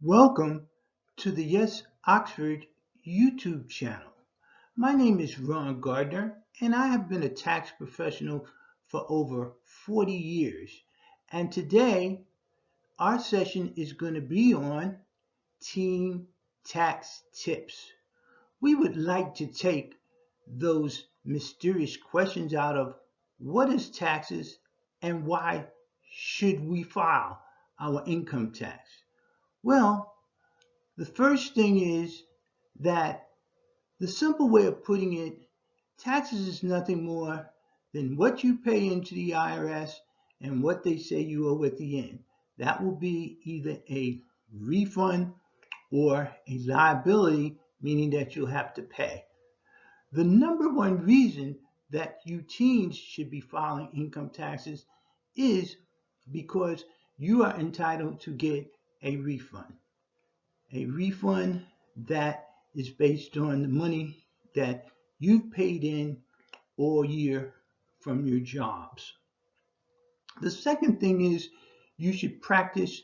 Welcome to the Yes Oxford YouTube channel. My name is Ron Gardner, and I have been a tax professional for over 40 years. And today, our session is going to be on teen tax tips. We would like to take those mysterious questions out of what is taxes and why should we file our income tax? Well, the first thing is that the simple way of putting it, taxes is nothing more than what you pay into the IRS and what they say you owe at the end. That will be either a refund or a liability, meaning that you'll have to pay. The number one reason that you teens should be filing income taxes is because you are entitled to get a refund. A refund that is based on the money that you've paid in all year from your jobs. The second thing is you should practice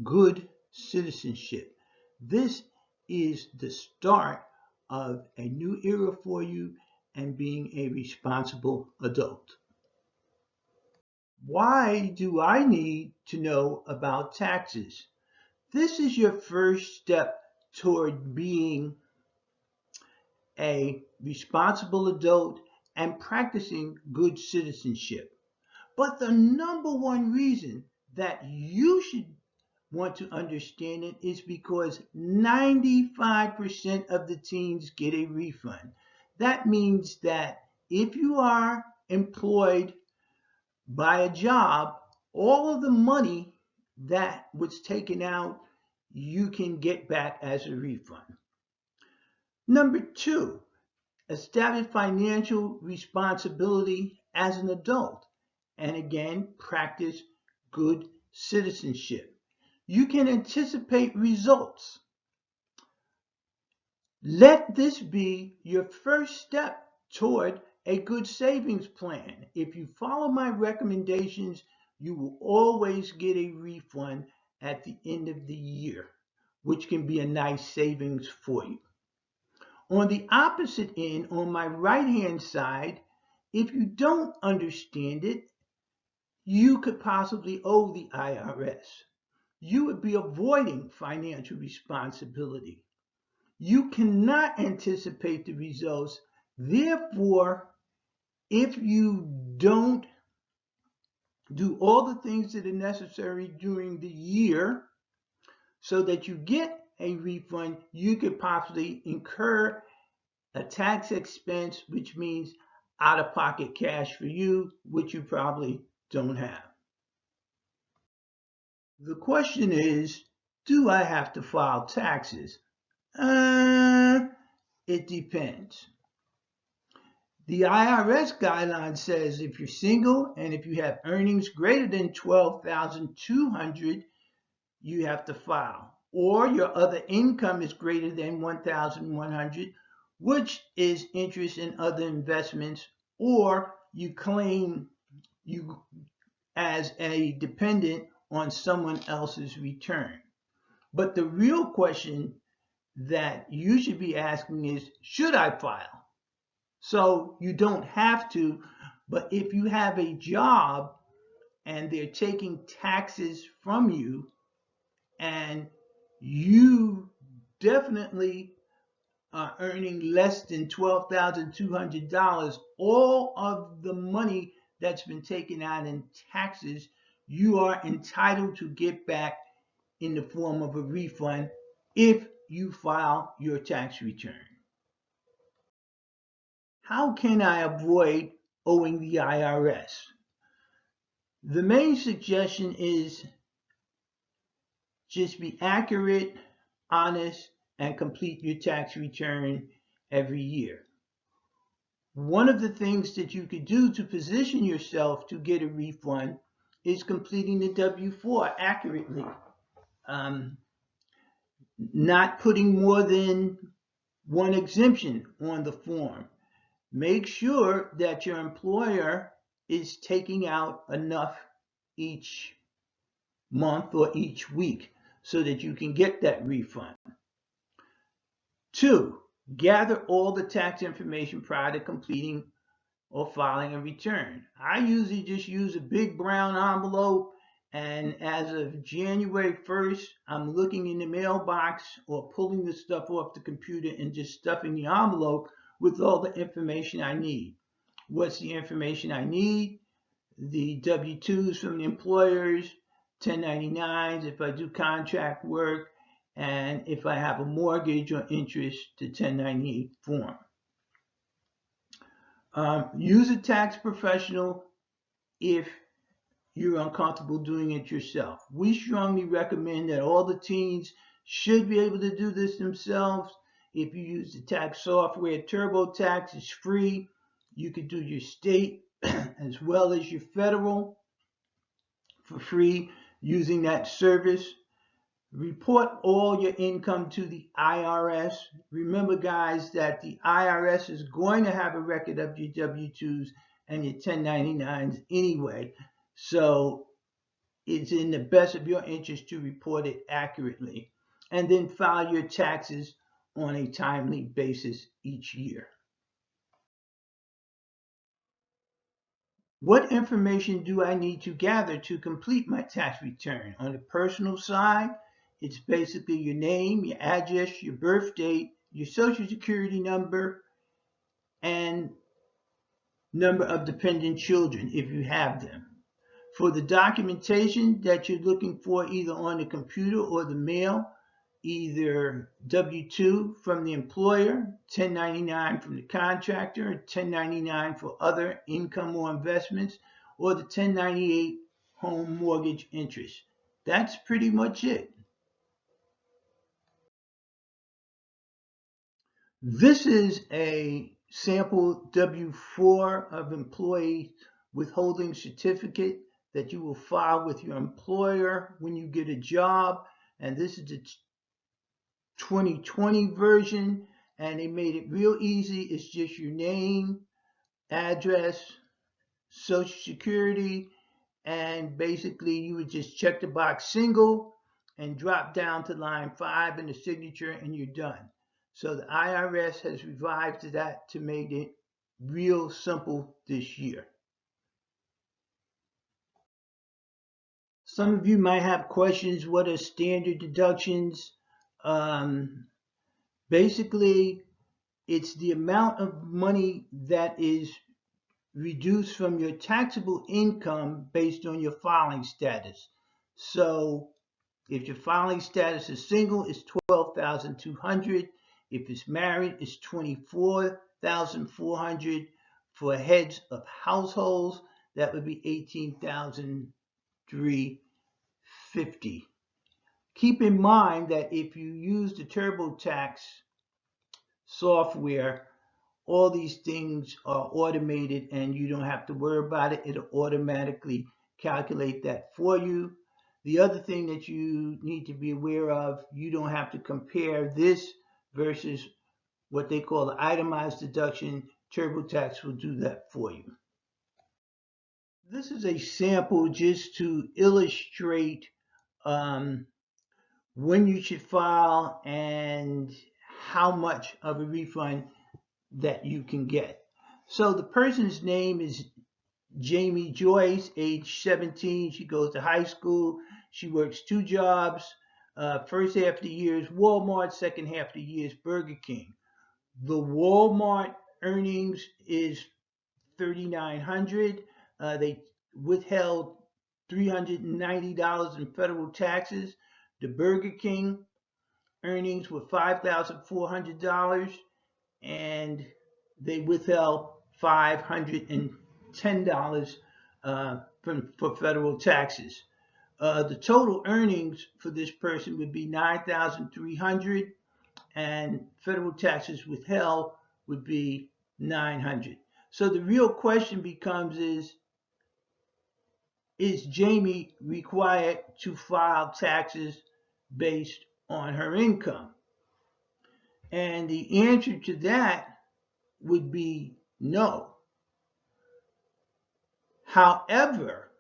good citizenship. This is the start of a new era for you and being a responsible adult. Why do I need to know about taxes? This is your first step toward being a responsible adult and practicing good citizenship. But the number one reason that you should want to understand it is because 95% of the teens get a refund. That means that if you are employed by a job, all of the money that was taken out, you can get back as a refund. Number two, establish financial responsibility as an adult. And again, practice good citizenship. You can anticipate results. Let this be your first step toward a good savings plan. If you follow my recommendations, you will always get a refund at the end of the year, which can be a nice savings for you. On the opposite end, on my right-hand side, if you don't understand it, you could possibly owe the IRS. You would be avoiding financial responsibility. You cannot anticipate the results. Therefore, if you don't do all the things that are necessary during the year so that you get a refund, you could possibly incur a tax expense, which means out-of-pocket cash for you, which you probably don't have. The question is, do I have to file taxes? It depends. The IRS guideline says if you're single and if you have earnings greater than $12,200, you have to file. Or your other income is greater than $1,100, which is interest in other investments, or you claim you as a dependent on someone else's return. But the real question that you should be asking is, should I file? So you don't have to, but if you have a job and they're taking taxes from you and you definitely are earning less than $12,200, all of the money that's been taken out in taxes, you are entitled to get back in the form of a refund if you file your tax return. How can I avoid owing the IRS? The main suggestion is just be accurate, honest, and complete your tax return every year. One of the things that you could do to position yourself to get a refund is completing the W-4 accurately. Not putting more than one exemption on the form. Make sure that your employer is taking out enough each month or each week. so that you can get that refund. 2, gather all the tax information prior to completing or filing a return. I usually just use a big brown envelope, and as of January 1st, I'm looking in the mailbox or pulling the stuff off the computer and just stuffing the envelope with all the information I need. What's the information I need? The W-2s from the employers, 1099s if I do contract work, and if I have a mortgage or interest, the 1098 form. Use a tax professional if you're uncomfortable doing it yourself. We strongly recommend that all the teens should be able to do this themselves. If you use the tax software, TurboTax is free. You could do your state as well as your federal for free using that service. Report all your income to the IRS. Remember, guys, that the IRS is going to have a record of your W-2s and your 1099s anyway. So it's in the best of your interest to report it accurately. And then file your taxes on a timely basis each year. What information do I need to gather to complete my tax return? On the personal side, it's basically your name, your address, your birth date, your social security number, and number of dependent children if you have them. For the documentation that you're looking for either on the computer or the mail, either W-2 from the employer, 1099 from the contractor, 1099 for other income or investments, or the 1098 home mortgage interest. That's pretty much it. This is a sample W-4 of employee withholding certificate that you will file with your employer when you get a job. And this is the 2020 version, and they made it real easy. It's just your name, address, social security, and basically you would just check the box single and drop down to line 5 in the signature and you're done. So the IRS has revised that to make it real simple this year. Some of you might have questions. What are standard deductions? Basically, it's the amount of money that is reduced from your taxable income based on your filing status. So if your filing status is single, it's $12,200. If it's married, it's $24,400. For heads of households, that would be $18,350. Keep in mind that if you use the TurboTax software, all these things are automated and you don't have to worry about it. It'll automatically calculate that for you. The other thing that you need to be aware of, you don't have to compare this versus what they call the itemized deduction. TurboTax will do that for you. This is a sample just to illustrate when you should file and how much of a refund that you can get. So the person's name is Jamie Joyce, age 17. She goes to high school. She works 2 jobs. First half of the year is Walmart, second half of the year is Burger King. The Walmart earnings is $3,900. They withheld $390 in federal taxes. The Burger King earnings were $5,400, and they withheld $510 for federal taxes. The total earnings for this person would be $9,300, and federal taxes withheld would be $900. So the real question becomes is Jamie required to file taxes based on her income? And the answer to that would be no. However,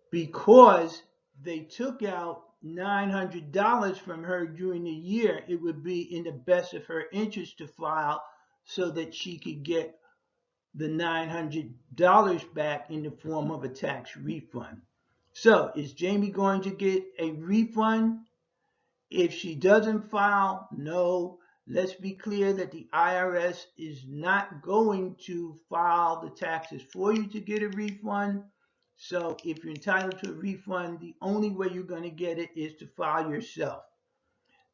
because they took out $900 from her during the year, it would be in the best of her interest to file so that she could get the $900 back in the form of a tax refund. So, is Jamie going to get a refund? If she doesn't file, no. Let's be clear that the IRS is not going to file the taxes for you to get a refund. So if you're entitled to a refund, the only way you're going to get it is to file yourself.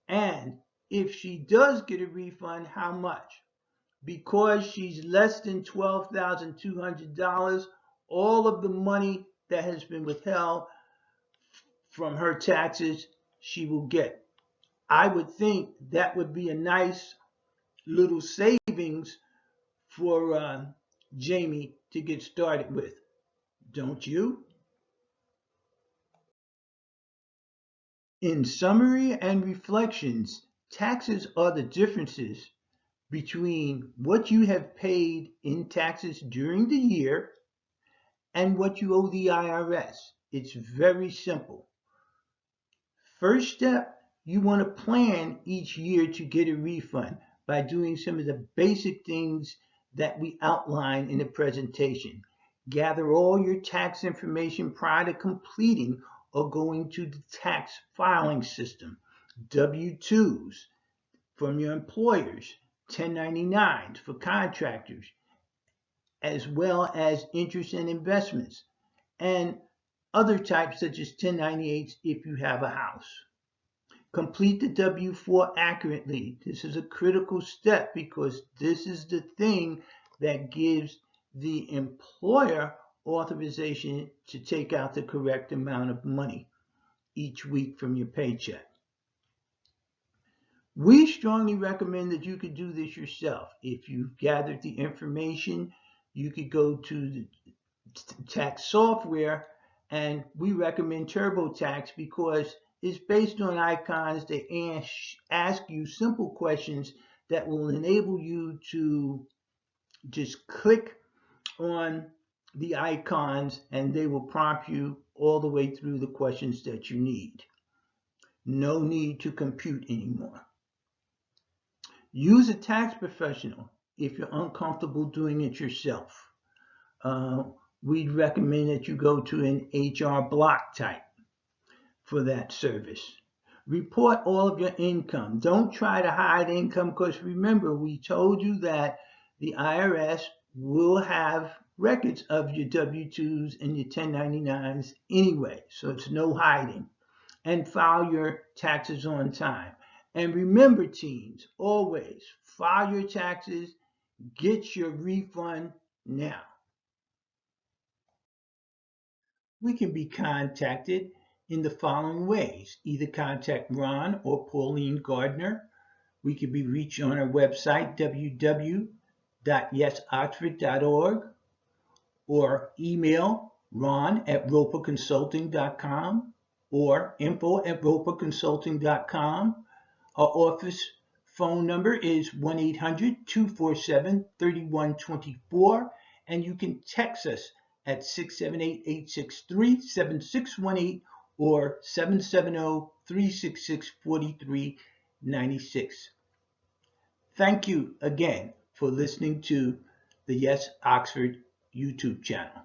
And if she does get a refund, how much? Because she's less than $12,200, all of the money that has been withheld from her taxes, she will get. I would think that would be a nice little savings for Jamie to get started with. Don't you? In summary and reflections, taxes are the differences between what you have paid in taxes during the year and what you owe the IRS. It's very simple. First step, you want to plan each year to get a refund by doing some of the basic things that we outline in the presentation. Gather all your tax information prior to completing or going to the tax filing system. W-2s from your employers, 1099s for contractors, as well as interest and investments, and other types such as 1098s if you have a house. Complete the W-4 accurately. This is a critical step because this is the thing that gives the employer authorization to take out the correct amount of money each week from your paycheck. We strongly recommend that you could do this yourself. If you've gathered the information, you could go to the tax software, and we recommend TurboTax because it's based on icons. They ask you simple questions that will enable you to just click on the icons and they will prompt you all the way through the questions that you need. No need to compute anymore. Use a tax professional if you're uncomfortable doing it yourself. We'd recommend that you go to an HR block type for that service. Report all of your income. Don't try to hide income because remember, we told you that the IRS will have records of your W-2s and your 1099s anyway, so it's no hiding. And file your taxes on time. And remember, teens, always file your taxes, get your refund now. We can be contacted in the following ways. Either contact Ron or Pauline Gardner. We can be reached on our website, www.yesoxford.org, or email ron@roperconsulting.com or info@roperconsulting.com. Our office phone number is 1-800-247-3124, and you can text us at 678-863-7618 or 770-366-4396. Thank you again for listening to the Yes Oxford YouTube channel.